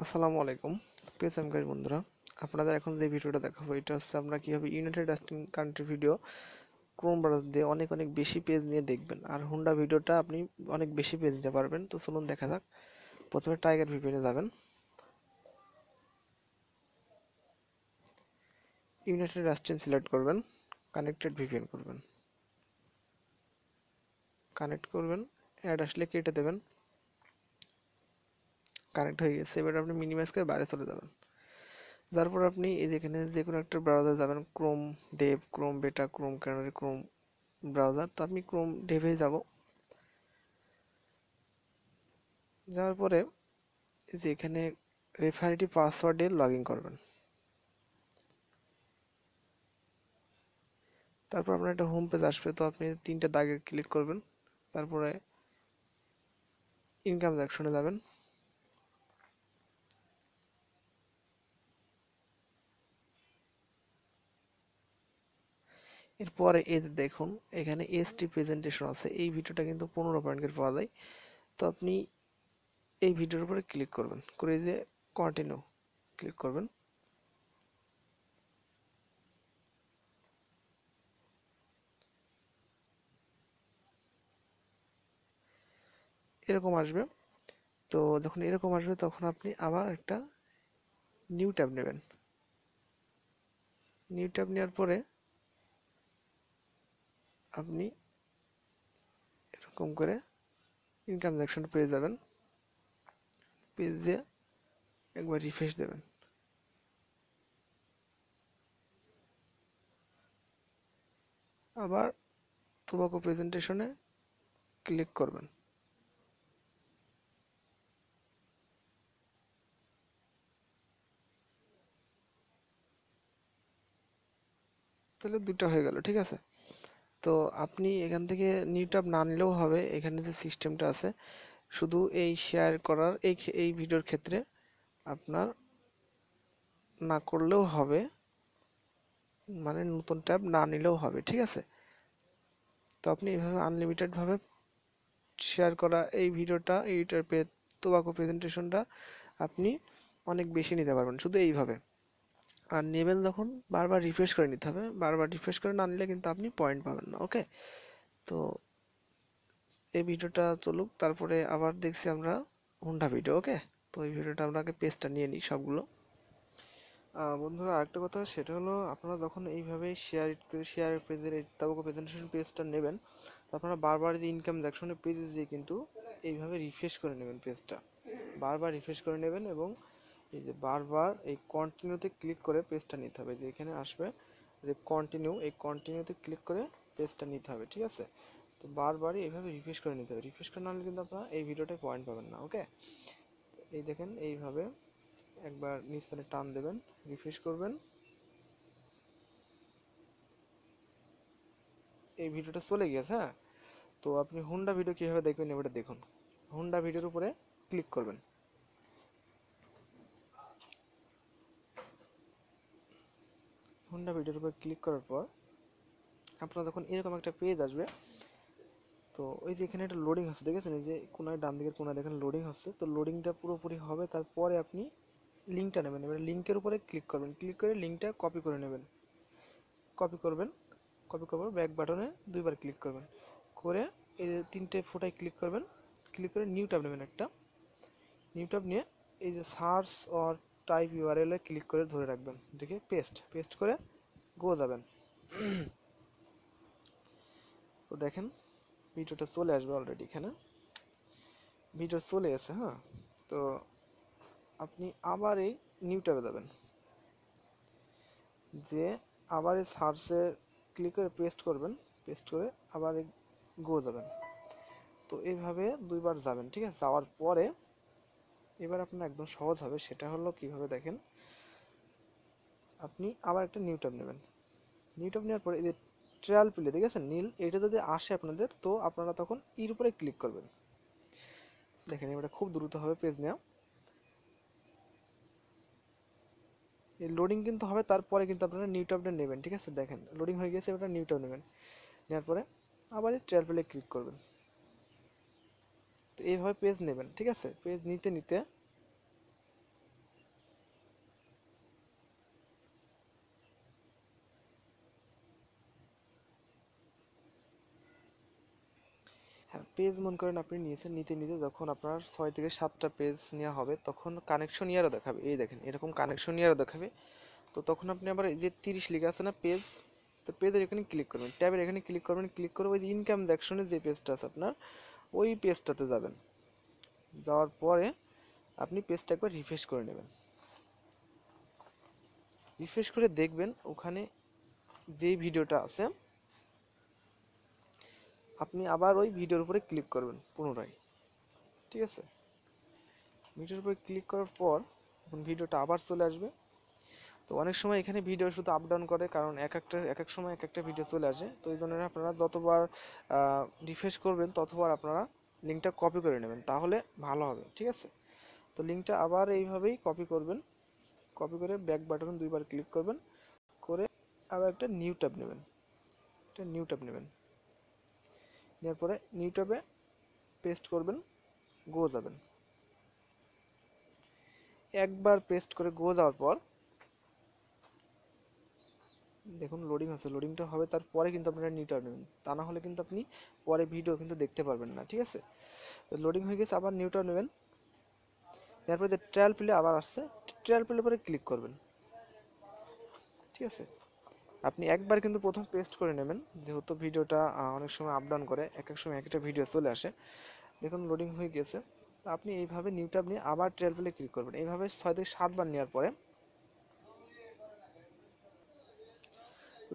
আসসালামু আলাইকুম প্রিয় সামগাই বন্ধুরা, আপনাদের এখন যে ভিডিওটা দেখাবো এটা হচ্ছে আমরা কিভাবে United country video Chrome browser দিয়ে অনেক অনেক বেশি পেজ নিয়ে দেখবেন। আর হোন্ডা ভিডিওটা আপনি অনেক বেশি পেজ নিতে পারবেন। তো চলুন দেখা যাক। প্রথমে টাইগার ভিপিএনে যাবেন, ইউনাইটেড রাষ্ট্র সিলেক্ট করবেন, কানেক্টেড ভিপিএন করবেন, কানেক্ট করবেন, অ্যাড আসলে কেটে দেবেন। কানেক্ট হয়ে গেছে, এবার আপনি মিনিমাইজ করে বাইরে চলে যাবেন। তারপর আপনি এই যেখানে যে কোনো একটা ব্রাউজার যাবেন, ক্রোম ডেভ, ক্রোম বেটা, ক্রোম ক্যানারি, ক্রোম ব্রাউজার। তো আমি ক্রোম ডেভে যাব। যাওয়ার পরে এই যে এখানে রেফারেটিভ পাসওয়ার্ডে লগ ইন করবেন। তারপর আপনার একটা হোম পেজ আসবে, তো আপনি তিনটে দাগে ক্লিক করবেন। তারপরে ইনকাম সেকশনে যাবেন। এরপরে এই যে দেখুন এখানে এসটি প্রেজেন্টেশন আছে, এই ভিডিওটা কিন্তু 15 পয়েন্টের পাওয়া যায়। তো আপনি এই ভিডিওর উপরে ক্লিক করবেন, করে এই যে কন্টিনিউ ক্লিক করবেন। এরকম আসবে। তো যখন এরকম আসবে তখন আপনি আবার একটা নিউ ট্যাব নেবেন। নিউ ট্যাব নেওয়ার পরে আপনি এরকম করে ইনকাম সেকশন পেয়ে যাবেন। পেজ দিয়ে একবার রিফ্রেশ দেবেন। আবার টোবাকো প্রেজেন্টেশনে ক্লিক করবেন। তাহলে দুটো হয়ে গেল, ঠিক আছে। তো আপনি এখান থেকে নিউ ট্যাব না নিলেও হবে, এখানে যে সিস্টেমটা আছে শুধু এই শেয়ার করার এই ভিডিওর ক্ষেত্রে আপনার না করলেও হবে, মানে নতুন ট্যাব না নিলেও হবে, ঠিক আছে। তো আপনি এইভাবে আনলিমিটেড ভাবে শেয়ার করা এই ভিডিওটা এইটার তোবাকো প্রেজেন্টেশনটা আপনি অনেক বেশি নিতে পারবেন শুধু এইভাবে। আর নেবেন যখন বারবার রিফ্রেশ করে নিতে হবে, বারবার রিফ্রেশ করে না নিলে কিন্তু আপনি পয়েন্ট পাবেন না। ওকে, তো এই ভিডিওটা চলুক, তারপরে আবার দেখছি আমরা হুন্ডা ভিডিও। ওকে, তো এই ভিডিওটা আমরা আগে পেজটা নিয়ে নিই সবগুলো। বন্ধুরা আরেকটা কথা, সেটা হলো আপনারা যখন এইভাবে শেয়ার পেজের এই তাবুকো প্রেজেন্টেশন পেজটা নেবেন, তো আপনারা বারবার যে ইনকাম সেকশনে পেজে দিয়ে কিন্তু এইভাবে রিফ্রেশ করে নেবেন পেজটা, বারবার রিফ্রেশ করে নেবেন। এবং এই যে বারবার এই কন্টিনিউতে ক্লিক করে পেজটা নিতে হবে, যে এখানে আসবে যে কন্টিনিউ, এই কন্টিনিউতে ক্লিক করে পেজটা নিতে হবে, ঠিক আছে। তো বারবারই এইভাবে রিফ্রেশ করে নিতে হবে, রিফ্রেশ করে না হলে কিন্তু আপনারা এই ভিডিওটায় পয়েন্ট পাবেন না। ওকে, এই দেখেন এইভাবে একবার নিচ প্যানে টান দেবেন, রিফ্রেশ করবেন, এই ভিডিওটা চলে গেছে। হ্যাঁ, তো আপনি হুন্ডা ভিডিও কিভাবে দেখবেন এবারে দেখুন। হুন্ডা ভিডিওর উপরে ক্লিক করবেন। হুন্ডা ভিডিওর উপরে ক্লিক করার পর আপনার যখন এরকম একটা পেজ আসবে, তো ওই যে এখানে একটা লোডিং হচ্ছে দেখেছেন, এই যে কোনায় ডান দিকের কোনায় দেখেন লোডিং হচ্ছে। তো লোডিংটা পুরোপুরি হবে, তারপরে আপনি লিঙ্কটা নেবেন। এবার লিঙ্কের উপরে ক্লিক করবেন, ক্লিক করে লিঙ্কটা কপি করে নেবেন। কপি করবেন, কপি করবেন, ব্যাক বাটনে দুইবার ক্লিক করবেন, করে এই যে তিনটে ফোটায় ক্লিক করবেন। ক্লিক করে নিউ ট্যাব নেবেন একটা, নিউ ট্যাব নিয়ে এই যে search or type URL A click করে ধরে রাখবেন, দেখে পেস্ট পেস্ট করে গো যাবেন। তো দেখেন ভিডিওটা চলে আসবে অলরেডি, এখানে ভিডিও চলে এসেছে। হ্যাঁ, তো আপনি আবার এই নিউ ট্যাবে যাবেন, যে আবার এই সার্চে ক্লিক করে পেস্ট করবেন, পেস্ট করে আবার এই গো যাবেন। তো এইভাবে দুইবার যাবেন, ঠিক আছে। যাওয়ার পরে এবার আপনার একদম সহজ হবে, সেটা হলো কিভাবে দেখেন। আপনি আবার একটা নিউ ট্যাব নেবেন, নিউ ট্যাব নেওয়ার পরে এই যে ট্রায়াল প্লে দেখেছেন নীল, এটা যদি আসে আপনাদের, তো আপনারা তখন এর উপরে ক্লিক করবেন। দেখেন এবারে খুব দ্রুত হবে পেজ নেওয়া, এই লোডিং কিন্তু হবে, তারপরে কিন্তু আপনারা নিউ ট্যাবটা নেবেন, ঠিক আছে। দেখেন লোডিং হয়ে গেছে, এবার নিউ ট্যাব নেবেন, নেওয়ার পরে আবার এই ট্রায়াল প্লে ক্লিক করবেন। তো এইভাবে পেজ নেবেন, ঠিক আছে। পেজ নিতে নিতে পেজ মনে করেন আপনি নিয়েছেন, নিতে নিতে যখন আপনার 6 থেকে 7টা পেজ নেওয়া হবে তখন কানেকশন ইয়ারও দেখাবে, এই দেখেন এরকম কানেকশন ইয়ারও দেখাবে। তো তখন আপনি আবার এই যে 30 লেখা আছে না পেজ, তো পেজের এখানে ক্লিক করবেন, ট্যাবের এখানে ক্লিক করবেন, ক্লিক করে ওই যে ইনকাম সেকশনে যে পেজটা আছে আপনার ওই পেজটাতে যাবেন। যাওয়ার পরে আপনি পেজটা একবার রিফ্রেশ করে নেবেন। রিফ্রেশ করে দেখবেন ওখানে যেই ভিডিওটা আছে আপনি আবার ওই ভিডিওর উপরে ক্লিক করবেন পুনরায়, ঠিক আছে। ভিডিওর উপরে ক্লিক করার পর ভিডিওটা আবার চলে আসবে। তো অনেক সময় এখানে ভিডিও শুধু আপ ডাউন করে, কারণ এক এক সময় এক একটা ভিডিও চলে আসে। তো এই জন্য আপনারা যতবার রিফ্রেশ করবেন ততবার আপনারা লিঙ্কটা কপি করে নেবেন, তাহলে ভালো হবে, ঠিক আছে। তো লিঙ্কটা আবার এইভাবেই কপি করবেন, কপি করে ব্যাক বাটন 2বার ক্লিক করবেন, করে আবার একটা নিউ ট্যাব নেবেন, একটা নিউ ট্যাব নেবেন, নেওয়ার পরে নিউ ট্যাবে পেস্ট করবেন, গো যাবেন। একবার পেস্ট করে গো যাওয়ার পর দেখুন লোডিং হচ্ছে, লোডিংটা হবে, তারপরে কিন্তু আপনারা নিউ ট্যাব নেবেন, তা না হলে কিন্তু আপনি পরে ভিডিও কিন্তু দেখতে পারবেন না, ঠিক আছে। লোডিং হয়ে গেছে, আবার নিউ ট্যাব নেবেন, তারপরে যে ট্রায়াল প্লে আবার আসছে, ট্রায়াল প্লে পরে ক্লিক করবেন, ঠিক আছে। আপনি একবার কিন্তু প্রথম পেস্ট করে নেবেন, যেহেতু ভিডিওটা অনেক সময় আপ ডাউন করে, এক এক সময় একটা ভিডিও চলে আসে। দেখুন লোডিং হয়ে গেছে। আপনি এইভাবে নিউ ট্যাব নিয়ে আবার ট্রায়াল প্লে ক্লিক করবেন, এইভাবে 6 থেকে 7 বার নেওয়ার পরে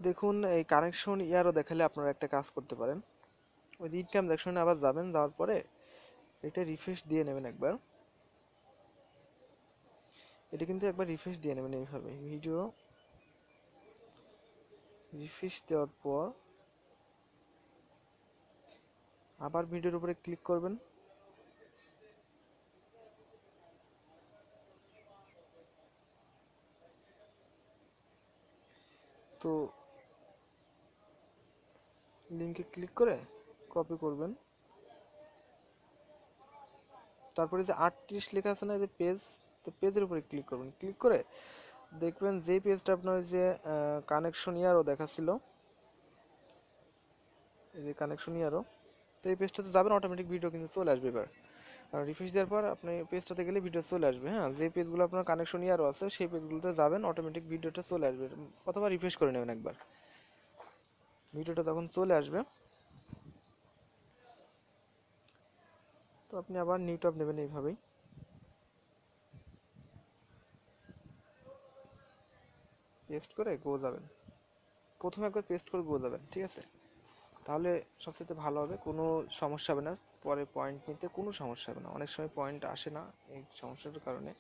দেখুন এই কানেকশন ইয়ারও দেখালে আপনারা একটা কাজ করতে পারেন, ওই যে ইনকাম সেকশনে আবার যাবেন, যাওয়ার পরে এটা রিফ্রেশ দিয়ে নেবেন একবার, এটা কিন্তু একবার রিফ্রেশ দিয়ে নেবেন এইভাবে। ভিডিও রিফ্রেশ দেওয়ার পর আবার ভিডিওর উপরে ক্লিক করবেন, তো লিঙ্কে ক্লিক করে কপি করবেন, তারপরে যে 38 লেখা আছে না যে পেজ, তো পেজের উপরে ক্লিক করবেন, ক্লিক করে দেখবেন যে পেজটা আপনার যে কানেকশন ইয়ারও দেখাচ্ছিল, এই যে কানেকশন ইয়ারও, তো এই পেজটাতে যাবেন, অটোমেটিক ভিডিও কিন্তু চলে আসবে। এবার রিফ্রেশ দেওয়ার পর আপনি পেজটাতে গেলে ভিডিও চলে আসবে, হ্যাঁ। যে পেজগুলো আপনার কানেকশন ইয়ারও আছে সেই পেজগুলোতে যাবেন, অটোমেটিক ভিডিওটা চলে আসবে, অথবা রিফ্রেশ করে নেবেন একবার, ভিডিওটা তখন চলে আসবে। তো আপনি আবার নিউ ট্যাব নেবেন, এইভাবেই পেস্ট করে গো যাবেন, প্রথমে একবার পেস্ট করে গো যাবেন, ঠিক আছে। তাহলে সবচেয়ে ভালো হবে, কোনো সমস্যা হবে না, পরে পয়েন্ট নিতে কোনো সমস্যা হবে না, অনেক সময় পয়েন্ট আসে না এই সমস্যাটার কারণে।